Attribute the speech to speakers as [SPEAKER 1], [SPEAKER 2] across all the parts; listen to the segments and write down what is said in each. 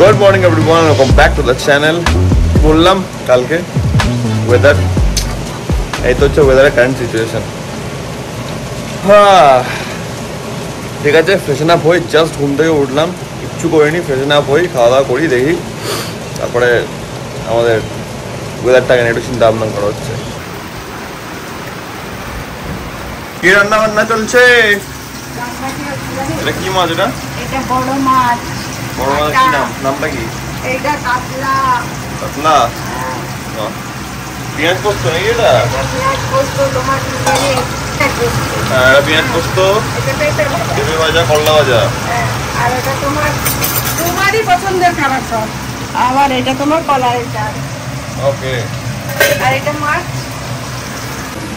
[SPEAKER 1] Good morning everyone, welcome back to the channel. বললাম কালকে weather, এই তো হচ্ছে ওয়েদারের কারেন্ট সিচুয়েশন। হ্যাঁ ঠিক আছে, ফ্রেশন আপ হই, জাস্ট ঘুম থেকে উঠলাম, কিচ্ছু করিনি। ফ্রেশন আপ হই, খাওয়া দাওয়া করি, দেখি তারপরে আমাদের ওয়েদারটাকে একটু চিন্তা ভাবনা করা হচ্ছে। কি রান্না বান্না চলছে? এটা কি মাছ? এটা বড় মাছ। বড় মাছ কি নাম? নামটা কি?
[SPEAKER 2] এটা কাতলা।
[SPEAKER 1] কাতলা? পেঁয়াজ পোস্ত নাকি এটা?
[SPEAKER 2] পেঁয়াজ পোস্ত, টমেটো দিয়ে
[SPEAKER 1] হ্যাঁ, পেঁয়াজ পোস্ত, পেঁপে ভাজা, করলা ভাজা।
[SPEAKER 2] আর এটা তোমারই পছন্দের খাবার সব। আবার এটা তোমার কলাই চাল।
[SPEAKER 1] ওকে।
[SPEAKER 2] আর এটা মাছ।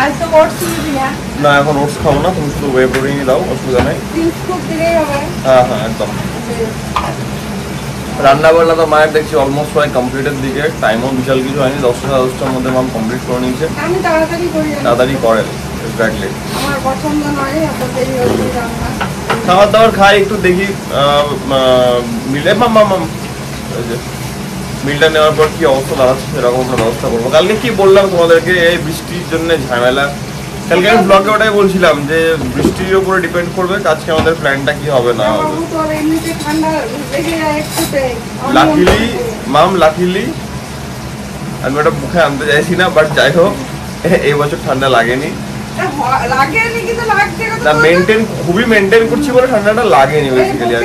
[SPEAKER 2] আর তো ওটস দিই
[SPEAKER 1] না, এখন ওটস খাবো না, তুমি শুধু ওয়ে প্রোটিনই দাও, অসুবিধা নেই।
[SPEAKER 2] স্কুপ দিলেই হবে।
[SPEAKER 1] হ্যাঁ হ্যাঁ, একদম। রান্না বান্না তো মায়ের দেখছি অলমোস্ট প্রায় কমপ্লিটের দিকে, টাইমও বিশাল কিছু হয়নি, 10টার মধ্যে মাম কমপ্লিট করে নিয়েছে।
[SPEAKER 2] আমি তাড়াতাড়ি করি,
[SPEAKER 1] তাড়াতাড়ি করে এক্স্যাক্টলি।
[SPEAKER 2] আমার পছন্দ নয় এত দেরি হচ্ছে রান্না।
[SPEAKER 1] খাবার দাবার খাই একটু, দেখি মিলে মিলটা নেওয়ার পর কি অবস্থা দাঁড়াচ্ছে সেরকম একটা ব্যবস্থা করবো। কালকে কি বললাম তোমাদেরকে, এই বৃষ্টির জন্য ঝামেলা। কালকে আমি ব্লগে ওটাই বলছিলাম যে বৃষ্টির উপরে ডিপেন্ড করবে আজকে আমাদের প্ল্যানটা কি হবে না হবে। লাকিলি আমি ওটা মুখে আনতে চাইছি না, বাট যাই হোক এই বছর ঠান্ডা লাগেনি। না, খুবই মেনটেন করছি বলে ঠান্ডাটা লাগেনি বেসিক্যালি, আর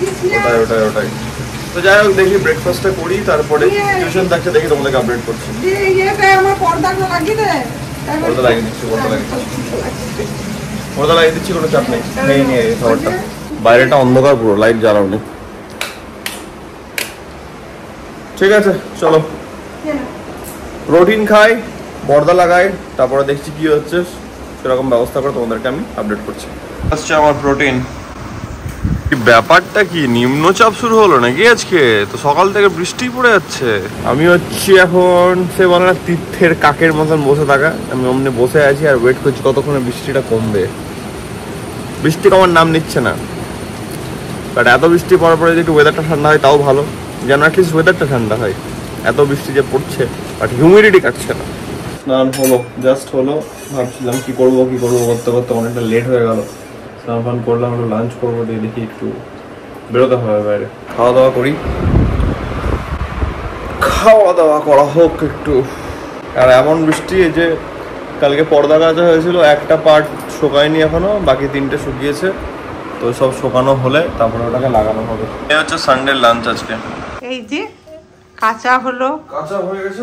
[SPEAKER 1] কিছুই না। ওটাই তো যাই হোক, দেখি ব্রেকফাস্টটা করি, তারপরে সিচুয়েশন থাকছে দেখি তোমাদেরকে আপডেট করছি। পর্দা লাগিয়ে দিচ্ছি, কোনো চাপ নেই, নেই নিয়ে খাবারটা। বাইরেটা অন্ধকার পুরো, লাইট জ্বালাওনি। ঠিক আছে চলো, প্রোটিন খাই, পর্দা লাগাই, তারপরে দেখছি কি হচ্ছে, সেরকম ব্যবস্থা করে তোমাদেরকে আমি আপডেট করছি। আসছে আমার প্রোটিন। ব্যাপারটা কি, নিম্নচাপ শুরু হলো নাকি আজকে? তো সকাল থেকে বৃষ্টি পড়ে যাচ্ছে। আমি হচ্ছি এখন সে বলে না তীর্থের কাকের মতন বসে থাকা, আমি অমনি বসে আছি আর ওয়েট করছি কতক্ষণে বৃষ্টিটা কমবে। বৃষ্টি কমার নাম নিচ্ছে না, বাট এত বৃষ্টি পড়ার পরে যদি একটু ওয়েদারটা ঠান্ডা হয় তাও ভালো, যেন অ্যাটলিস্ট ওয়েদারটা ঠান্ডা হয়। এত বৃষ্টি যে পড়ছে, বাট হিউমিডিটি কাটছে না। স্নান হলো, জাস্ট হলো, ভাবছিলাম কি করবো করতে করতে অনেকটা লেট হয়ে গেল। স্নান ফান করলাম, একটু লাঞ্চ করবো, দিয়ে দেখি একটু বেরোতে হবে বাইরে, খাওয়া দাওয়া করি। খাওয়া দাওয়া করা হোক একটু। আর এমন বৃষ্টি যে কালকে পর্দা কাচা হয়েছিল, একটা পার্ট শুকায়নি এখনো, বাকি 3টে শুকিয়েছে। তো সব শুকানো হলে তারপরে ওটাকে লাগানো হবে। এই হচ্ছে সানডে লাঞ্চ আজকে।
[SPEAKER 2] এই যে কাঁচা হলো,
[SPEAKER 1] কাঁচা হয়ে গেছে,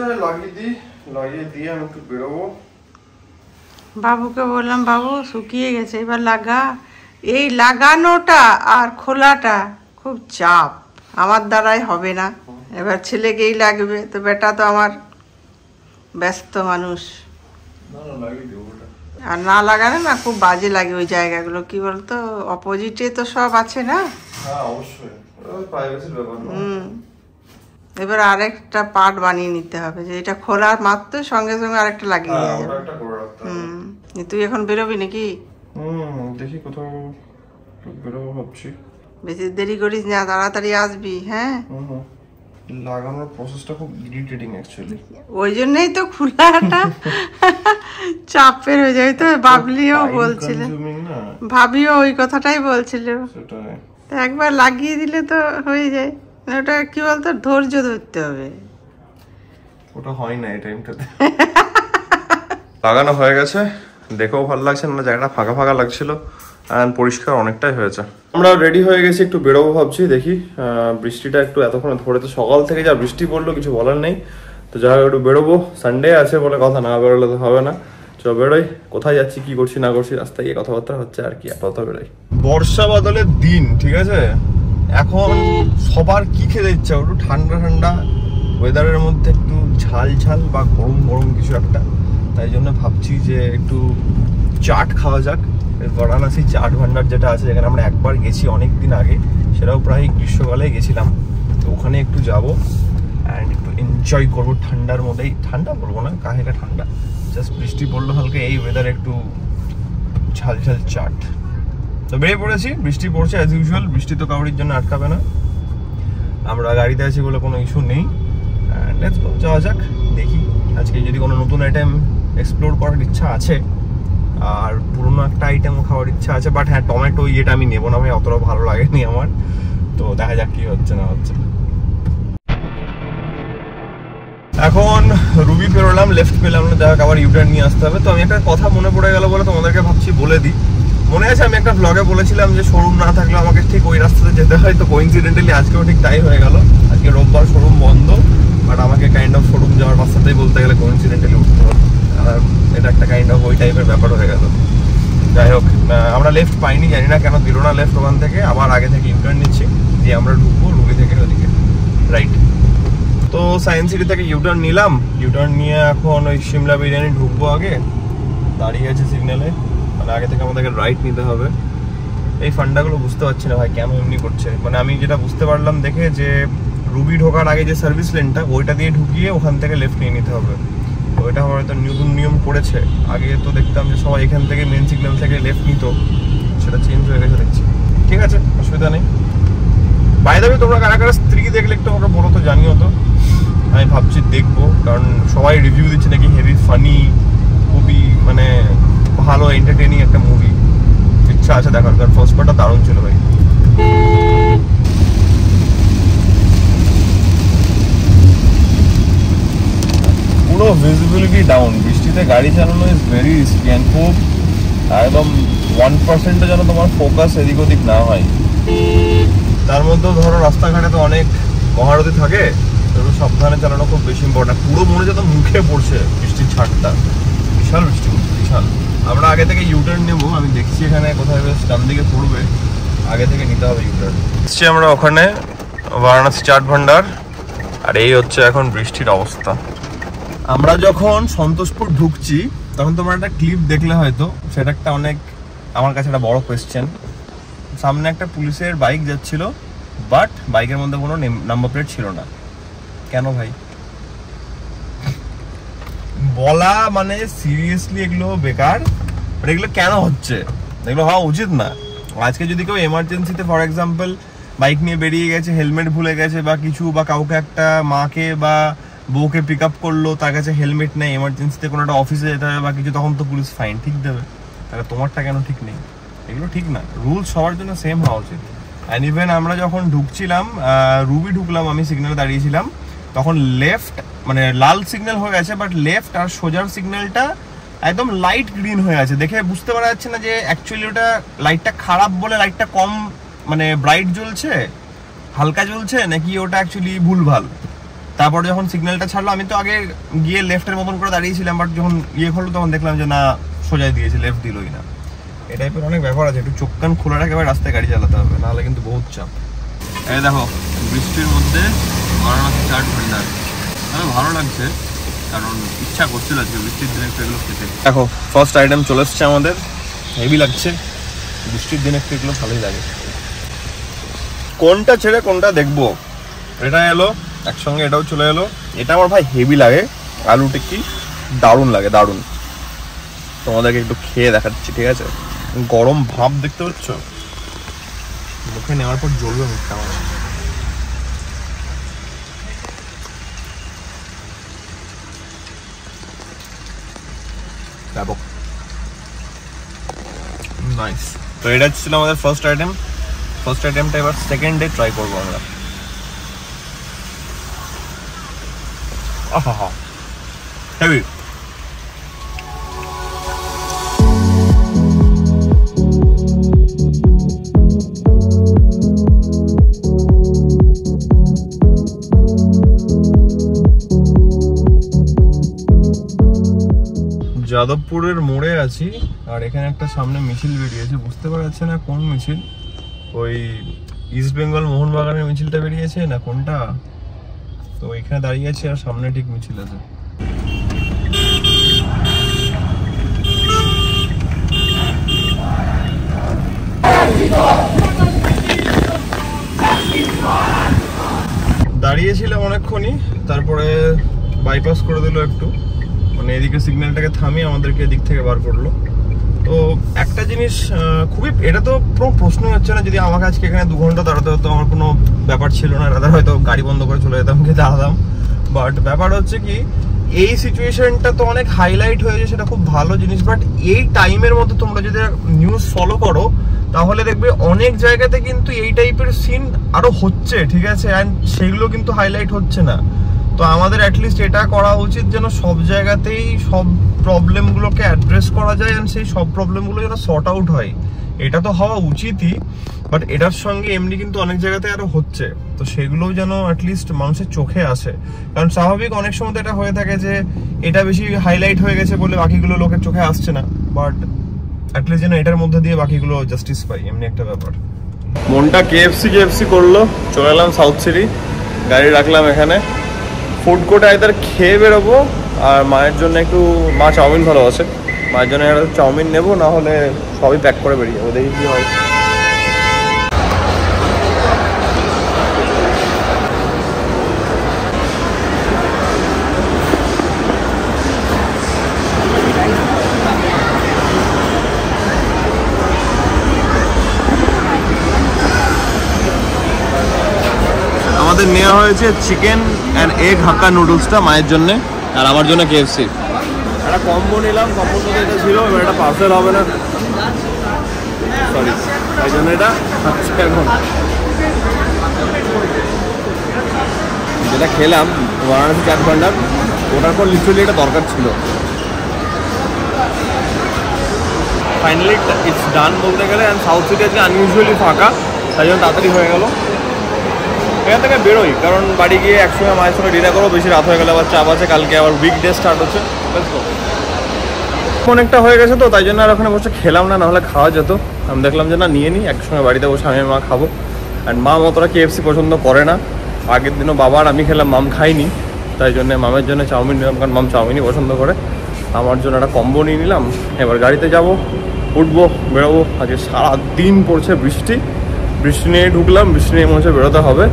[SPEAKER 1] লাগিয়ে দিয়ে আমি একটু বেরোবো।
[SPEAKER 2] বাবুকে বললাম বাবু শুকিয়ে গেছে, এবার লাগা। এই লাগানোটা আর খোলাটা খুব চাপ, আমার দ্বারাই হবে না, এবার ছেলেকেই লাগবে। তো বেটা তো আমার ব্যস্ত মানুষ, আর না লাগালে না খুব বাজে লাগে ওই জায়গাগুলো। কি বলতো, অপোজিটে তো সব আছে না। এবার আরেকটা পার্ট বানিয়ে নিতে হবে, যে এটা খোলার মাত্র সঙ্গে সঙ্গে আরেকটা লাগিয়ে দেওয়া যাবে। তুই এখন বেরোবি নাকি?
[SPEAKER 1] দেখি কোথাও বেরোবো ভাবছি।
[SPEAKER 2] বেশি দেরি করিস না, তাড়াতাড়ি আসবি। হ্যাঁ,
[SPEAKER 1] লাগানোর প্রসেসটা খুব ইরিটেটিং অ্যাকচুয়ালি,
[SPEAKER 2] ওই জন্যই তো খোলাটা চাপের হয়ে যায়। তো বাবলিও বলছিল, ভাবিও ওই কথাটাই বলছিল, একবার লাগিয়ে দিলে তো হয়ে যায়। ওটা কি বলতো, ধৈর্য ধরতে হবে,
[SPEAKER 1] ওটা হয় না এই টাইমটাতে। লাগানো হয়ে গেছে, দেখেও ভালো লাগছে না, জায়গাটা ফাঁকা ফাঁকা লাগছিল, আর পরিষ্কার অনেকটাই হয়েছে। আমরা রেডি হয়ে গেছি, একটু বেরোবো ভাবছি। দেখি বৃষ্টিটা একটু এতক্ষণে ধরে, তো সকাল থেকে যা বৃষ্টি পড়লো কিছু বলার নেই। তো যাই হোক একটু বেরোবো, সানডে আছে বলে কথা, না বেরোলে তো হবে না। চলো বেরোই, কোথায় যাচ্ছি, কি করছি না করছি, রাস্তায় গিয়ে কথাবার্তা হচ্ছে আর কি। আপাতত বেরোই। বর্ষা বাদলের দিন, ঠিক আছে, এখন সবার কি খেতে ইচ্ছা, একটু ঠান্ডা ঠান্ডা ওয়েদারের মধ্যে একটু ঝাল ঝাল বা গরম গরম কিছু একটা। তাই জন্য ভাবছি যে একটু চাট খাওয়া যাক। বারাণসী চাট ভান্ডার যেটা আছে, যেখানে আমরা একবার গেছি অনেক দিন আগে, সেটাও প্রায় গ্রীষ্মকালে গেছিলাম। তো ওখানে একটু যাবো অ্যান্ড একটু এনজয় করবো ঠান্ডার মধ্যেই। ঠান্ডা বলবো না, কাহিকা ঠান্ডা, জাস্ট বৃষ্টি পড়লো হালকা, এই ওয়েদারে একটু ঝাল ঝাল চাট। তো বেরিয়ে পড়েছি, বৃষ্টি পড়ছে অ্যাজ ইউজুয়াল, বৃষ্টি তো কাউরির জন্য আটকাবে না, আমরা গাড়িতে আছি বলে কোনো ইস্যু নেই। লেটস গো, যাওয়া যাক। দেখি আজকে যদি কোনো নতুন আইটেম এক্সপ্লোর করার ইচ্ছা আছে, আর পুরোনো একটা আইটেমও খাওয়ার ইচ্ছা আছে, বাট হ্যাঁ টমেটো ইয়েটা আমি নেবো না ভাই, অতটা ভালো লাগেনি আমার। তো দেখা যাক কি হচ্ছে না হচ্ছে। এখন রুবি পেরোলাম, লেফট পেলাম না, যাক আবার ইউটার্ন নিয়ে আসতে হবে। তো আমি একটা কথা মনে পড়ে গেল বলে তোমাদেরকে ভাবছি বলে দিই। মনে আছে আমি একটা ব্লগে বলেছিলাম যে শোরুম না থাকলে আমাকে ঠিক ওই রাস্তাতে যেতে হয়, তো কোইন্সিডেন্টালি আজকেও ঠিক তাই হয়ে গেল। আজকে রোববার, শোরুম বন্ধ, বাট আমাকে কাইন্ড অফ শোরুম যাওয়ার রাস্তাতেই বলতে গেলে কোইন্সিডেন্টালি উঠতে হবে। এটা একটা কাইন্ড অফ ওই টাইপের ব্যাপার হয়ে গেল। যাই হোক, আমরা লেফট পাইনি, জানি না কেন দিল না লেফট ওখান থেকে। আবার আগে থেকে ইউটার্ন নিচ্ছি, দিয়ে আমরা ঢুকবো রুবি থেকে ওদিকে রাইট। তো সায়েন্স সিটি থেকে ইউটার্ন নিলাম, ইউটার্ন নিয়ে এখন ওই সিমলা বিরিয়ানি ঢুকবো। আগে দাঁড়িয়ে আছে সিগন্যালে, মানে আগে থেকে আমাদেরকে রাইট নিতে হবে। এই ফান্ডাগুলো বুঝতে পারছি না ভাই কেন এমনি করছে। মানে আমি যেটা বুঝতে পারলাম দেখে যে রুবি ঢোকার আগে যে সার্ভিস লেনটা ওইটা দিয়ে ঢুকিয়ে ওখান থেকে লেফট নিয়ে নিতে হবে। তো ওইটা হয়তো নতুন নিয়ম করেছে। আগে তো দেখতাম যে সবাই এখান থেকে মেন সিগন্যাল থেকে লেফট নিত, সেটা চেঞ্জ হয়ে গেছে দেখছি। ঠিক আছে, অসুবিধা নেই। বাই দ্য ওয়ে, তোমরা কারা কারা স্ত্রী দেখলে একটু আমাকে বলো তো, জানিও তো। আমি ভাবছি দেখবো, কারণ সবাই রিভিউ দিচ্ছে নাকি হেভি ফানি, খুবই মানে ভালো এন্টারটেইনিং একটা মুভি। ইচ্ছা আছে দেখার, কারণ ফার্স্ট পার্টটা দারুণ ছিল ভাই। পুরো ভিজিবিলিটি ডাউন, বৃষ্টিতে গাড়ি চালানো ইজ ভেরি রিস্কি অ্যান্ড খুব একদম 1%ও যেন তোমার ফোকাস এদিক ওদিক না হয়। তার মধ্যেও ধরো রাস্তাঘাটে তো অনেক মহারথী থাকে, একটু সাবধানে চালানো খুব বেশি ইম্পর্টেন্ট। পুরো মনে যেত মুখে পড়ছে বৃষ্টির ছাড়টা, বিশাল বৃষ্টি পড়ছে, বিশাল। আমরা আগে থেকে ইউটার্ন নেবো, আমি দেখছি এখানে কোথায় বেশ ডান দিকে পড়বে, আগে থেকে নিতে হবে ইউটার্ন। এসছি আমরা ওখানে বারাণসী চাট ভান্ডার, আর এই হচ্ছে এখন বৃষ্টির অবস্থা। আমরা যখন সন্তোষপুর ঢুকছি তখন তোমরা একটা ক্লিপ দেখলে হয়তো, সেটা একটা অনেক আমার কাছে একটা বড় কোয়েশ্চেন। সামনে একটা পুলিশের বাইক যাচ্ছিল, বাট বাইকের মধ্যে কোনো নাম্বার প্লেট ছিল না। কেন ভাই বলা, মানে সিরিয়াসলি এগুলো বেকার। এগুলো কেন হচ্ছে, এগুলো হওয়া উচিত না। আজকে যদি কেউ এমার্জেন্সিতে ফর এক্সাম্পল বাইক নিয়ে বেরিয়ে গেছে, হেলমেট ভুলে গেছে বা কিছু, বা কাউকে একটা মাকে বা বউকে পিক আপ করলো, তার কাছে হেলমেট নেই, এমার্জেন্সিতে কোনো একটা অফিসে যেতে হবে বা কিছু, তখন তো পুলিশ ফাইন ঠিক দেবে। তাহলে তোমারটা কেন ঠিক নেই? এগুলো ঠিক না। রুলস সবার জন্য সেম হওয়া উচিত। অ্যান্ড ইভেন আমরা যখন ঢুকছিলাম, রুবি ঢুকলাম, আমি সিগন্যালে দাঁড়িয়েছিলাম, তখন লেফট মানে লাল সিগন্যাল হয়ে গেছে, বাট লেফট আর সোজার সিগন্যালটা একদম লাইট গ্রিন হয়ে আছে। দেখে বুঝতে পারা যাচ্ছে না যে অ্যাকচুয়ালি ওটা লাইটটা খারাপ বলে লাইটটা কম মানে ব্রাইট জ্বলছে, হালকা জ্বলছে, নাকি ওটা অ্যাকচুয়ালি ভুলভাল। তারপর যখন সিগন্যালটা ছাড়লো, আমি তো আগে গিয়ে লেফটের মতন করে দাঁড়িয়েছিলাম, বাট যখন ইয়ে করলো তখন দেখলাম যে না, সোজাই দিয়েছে, লেফট দিলই না। এই টাইপের অনেক ব্যাপার আছে, একটু চোখ কান খোলা রাখে রাস্তায় গাড়ি চালাতে হবে, নাহলে কিন্তু বহুত চাপ। এই দেখো বৃষ্টির মধ্যে বারাণসী চাট ভান্ডার, ভালো লাগছে, কারণ ইচ্ছা করছিল আজকে বৃষ্টির দিনে একটু এগুলো খেতে। দেখো ফার্স্ট আইটেম চলে এসছে আমাদের, হেভি লাগছে। বৃষ্টির দিনে একটু এগুলো ভালোই লাগে। কোনটা ছেড়ে কোনটা দেখবো, এটা এলো একসঙ্গে, এটাও চলে এলো। এটা আমার ভাই হেভি লাগে, আলু টিক্কি দারুণ লাগে, দারুণ। তোমাদেরকে একটু খেয়ে দেখাচ্ছি, ঠিক আছে? গরম ভাব দেখতে পাচ্ছ, মুখে নেওয়ার পর জ্বলবে মুখটা আমার। ব্যাপক নাইস। তো এটা ছিল আমাদের ফার্স্ট আইটেম। ফার্স্ট আইটেমটা এবার সেকেন্ড ডে ট্রাই করবো আমরা। আহা হেভি। যাদবপুরের মোড়ে আছি, আর এখানে একটা সামনে মিছিল বেরিয়েছে, বুঝতে পারা যাচ্ছে না কোন মিছিল। ওই ইস্ট বেঙ্গল মোহনবাগানের মিছিলটা বেরিয়েছে না কোনটা। তো এখানে দাঁড়িয়ে আছি, আর সামনে ঠিক মিছিল আছে। দাঁড়িয়েছিলাম অনেকক্ষণই, তারপরে বাইপাস করে দিল একটু, মানে এদিকে সিগন্যালটাকে থামিয়ে আমাদেরকে এদিক থেকে বার করলো। তো একটা জিনিস খুবই, এটা তো কোনো প্রশ্নই হচ্ছে না, যদি আমাকে আজকে এখানে 2 ঘন্টা দাঁড়াতে হতো আমার কোনো ব্যাপার ছিল না, রাদার হয়তো গাড়ি বন্ধ করে চলে যেতাম, গিয়ে দাঁড়াতাম। বাট ব্যাপার হচ্ছে কি, এই সিচুয়েশনটা তো অনেক হাইলাইট হয়েছে, সেটা খুব ভালো জিনিস। বাট এই টাইমের মধ্যে তোমরা যদি নিউজ ফলো করো তাহলে দেখবে অনেক জায়গাতে কিন্তু এই টাইপের সিন আরো হচ্ছে, ঠিক আছে, অ্যান্ড সেগুলো কিন্তু হাইলাইট হচ্ছে না। তো আমাদের অ্যাটলিস্ট এটা করা উচিত যেন সব জায়গাতেই সব প্রবলেমগুলোকে অ্যাড্রেস করা যায়, অ্যান্ড সেই সব প্রবলেমগুলো যেন সর্ট আউট হয়। এটা তো হওয়া উচিতই, বাট এটার সঙ্গে এমনি কিন্তু অনেক জায়গাতে আরো হচ্ছে, তো সেগুলোও যেন অ্যাটলিস্ট মানুষের চোখে আসে। কারণ স্বাভাবিক অনেক সময় তো এটা হয়ে থাকে যে এটা বেশি হাইলাইট হয়ে গেছে বলে বাকিগুলো লোকের চোখে আসছে না, বাট অ্যাটলিস্ট যেন এটার মধ্যে দিয়ে বাকিগুলো জাস্টিস পাই, এমনি একটা ব্যাপার। মনটা কেএফসি করলো, চলে এলাম সাউথ সিটি, গাড়ি রাখলাম এখানে। ফুড কোর্টে আইদার খেয়ে বেরোবো, আর মায়ের জন্য একটু, মা চাউমিন ভালোবাসে, মায়ের জন্য একটা চাউমিন নেবো, না হলে সবই প্যাক করে বেরিয়ে যাবো, দেখি কি হয়। আমাদের নেওয়া হয়েছে চিকেন অ্যান্ড এগ হাক্কা নুডলসটা মায়ের জন্য, আর আমার জন্য কেএফসি। একটা কম্বো নিলাম, কম্বোর মধ্যে এটা ছিল, এবার এটা পার্সেল হবে না, সরি, এই জন্য এটা এখন যেটা খেলাম বারাণসী চাট ভান্ডার, ওটার পর লিটারালি এটা দরকার ছিল। ফাইনালি ইটস ডান বলতে গেলে, অ্যান্ড সাউথ সিটি আজকে আনইউজুয়ালি ফাঁকা, তাই জন্য তাড়াতাড়ি হয়ে গেল। এখান থেকে বেরোই, কারণ বাড়ি গিয়ে একসঙ্গে মায়ের সঙ্গে ডিনার করবো, বেশি রাত হয়ে গেলে আবার চাপ আছে, কালকে আবার উইকডে স্টার্ট হচ্ছে। অনেকটা হয়ে গেছে তো, তাই জন্য আর ওখানে বসে খেলাম না, নাহলে খাওয়া যেত। আমি দেখলাম যে না, নিয়ে নিই, একসঙ্গে বাড়িতে বসে আমি মা খাবো। অ্যান্ড মা মতোটা কেএফসি পছন্দ করে না, আগের দিনও বাবা আর আমি খেলাম, মাম খাইনি, তাই জন্য মামের জন্য চাউমিন নিলাম, কারণ মাম চাউমিনই পছন্দ করে। আমার জন্য একটা কম্বো নিয়ে নিলাম। এবার গাড়িতে যাব, উঠবো, বেরোবো। আজকে সারাদিন পড়ছে বৃষ্টি, বৃষ্টি নিয়ে ঢুকলাম, বৃষ্টি নিয়ে মনে হচ্ছে বেরোতে হবে,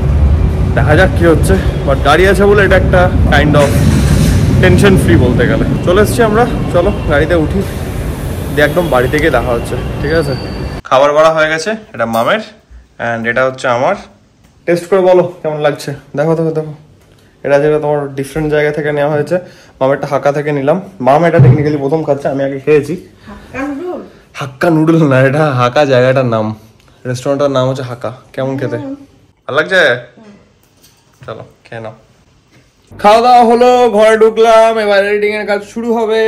[SPEAKER 1] দেখা যাক কী হচ্ছে। বাট গাড়ি আছে বলে এটা একটা কাইন্ড অফ টেনশন ফ্রি বলতে গেলে। চলে এসছি আমরা, চলো গাড়িতে উঠি, দিয়ে একদম বাড়ি থেকে দেখা হচ্ছে, ঠিক আছে। খাবার বাড়া হয়ে গেছে, এটা মামের অ্যান্ড এটা হচ্ছে আমার। টেস্ট করে বলো কেমন লাগছে, দেখো দেখো দেখো। এটা যেটা তোমার ডিফারেন্ট জায়গা থেকে নেওয়া হয়েছে, মামেরটা হাক্কা থেকে নিলাম। মাম এটা টেকনিক্যালি প্রথম খাচ্ছে, আমি আগে খেয়েছি। হাক্কা নুডল না, এটা হাক্কা জায়গাটার নাম, রেস্টুরেন্টটার নাম হচ্ছে হাক্কা। কেমন খেতে, ভালো লাগছে? চলো খেয়ে নাও। খাওয়া দাওয়া হলো, ঘরে ঢুকলাম, এবার এডিটিং এর কাজ শুরু হবে।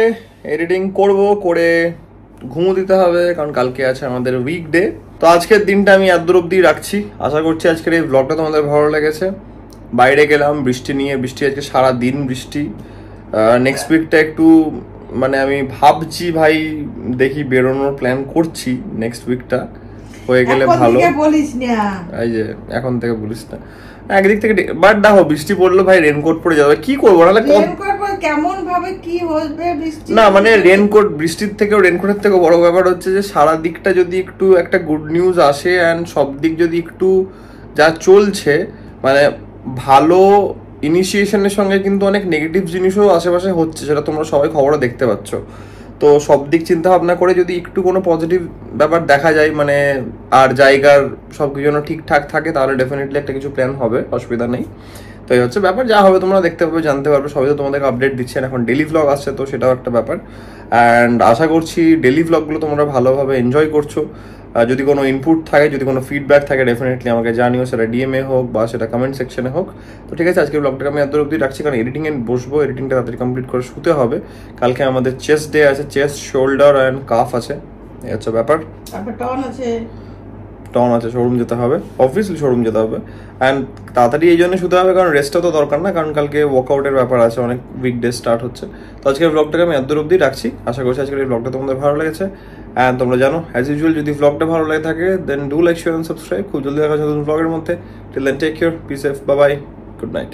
[SPEAKER 1] এডিটিং করব, করে ঘুমো দিতে হবে, কারণ কালকে আছে আমাদের উইকডে। তো আজকের দিনটা আমি এত দূর অব্দি রাখছি। আশা করছি আজকের এই ব্লগটা তোমাদের ভালো লেগেছে। বাইরে গেলাম বৃষ্টি নিয়ে, বৃষ্টি আজকে সারা দিন বৃষ্টি। নেক্সট উইকটা একটু মানে আমি ভাবছি ভাই, দেখি বেরোনোর প্ল্যান করছি নেক্সট উইকটা, হয়ে গেলে ভালো। এই যে এখন থেকে বলিস না, একদিক থেকে। বাট দেখো বৃষ্টি পড়লো ভাই, রেনকোট পরে যাবে, কি করবো, নাহলে
[SPEAKER 2] কেমন ভাবে কি হবে বৃষ্টি
[SPEAKER 1] না, মানে রেনকোট, বৃষ্টির থেকেও রেনকোটের থেকেও বড় ব্যাপার হচ্ছে যে সারা দিকটা যদি একটু একটা গুড নিউজ আসে, অ্যান্ড সব দিক যদি একটু যা চলছে, মানে ভালো ইনিশিয়েশনের সঙ্গে কিন্তু অনেক নেগেটিভ জিনিসও আশেপাশে হচ্ছে, সেটা তোমরা সবাই খবরে দেখতে পাচ্ছ। তো সব দিক চিন্তা ভাবনা করে যদি একটু কোনো পজিটিভ ব্যাপার দেখা যায়, মানে আর জায়গার সব কিছু যেন ঠিকঠাক থাকে, তাহলে ডেফিনেটলি একটা কিছু প্ল্যান হবে, অসুবিধা নেই। তো এই হচ্ছে ব্যাপার, যা হবে তোমরা দেখতে পাবে, জানতে পারবে, সবাই তো তোমাদেরকে আপডেট দিচ্ছেন। এখন ডেলি ভ্লগ আসছে, তো সেটাও একটা ব্যাপার। অ্যান্ড আশা করছি ডেলি ভ্লগগুলো তোমরা ভালোভাবে এনজয় করছো। যদি কোনো ইনপুট থাকে, যদি কোনো ফিডব্যাক থাকে, ডেফিনেটলি আমাকে জানিও, সেটা ডিএমএ হোক বা সেটা কমেন্ট সেকশনে হোক। তো ঠিক আছে, আজকের ব্লগটাকে আমি এত অবধি রাখছি, কারণ এডিটিংয়ে বসবো, এডিটিংটা তাড়াতাড়ি কমপ্লিট করে শুতে হবে। কালকে আমাদের চেস্ট ডে আছে, চেস্ট, শোল্ডার অ্যান্ড কাফ আছে, এই হচ্ছে ব্যাপার। টন আছে, শোরুম যেতে হবে, অবভিয়াসলি শোরুম যেতে হবে। অ্যান্ড তাড়াতাড়ি এই জন্য শুতে হবে, কারণ রেস্টটা তো দরকার না, কারণ কালকে ওয়ার্কআউটের ব্যাপার আছে, অনেক উইকডে স্টার্ট হচ্ছে। তো আজকের ব্লগটাকে আমি এত অবধি রাখছি। আশা করছি আজকের এই ব্লগটা তোমাদের ভালো লেগেছে। অ্যান্ড তোমরা জানো, অ্যাজ ইউজুয়াল, যদি ব্লগটা ভালো লাগে থাকে, then do like, share and subscribe. খুব জলদি দেখা যাচ্ছে নতুন ব্লগের মধ্যে। Till then take care, be safe, bye bye, good night.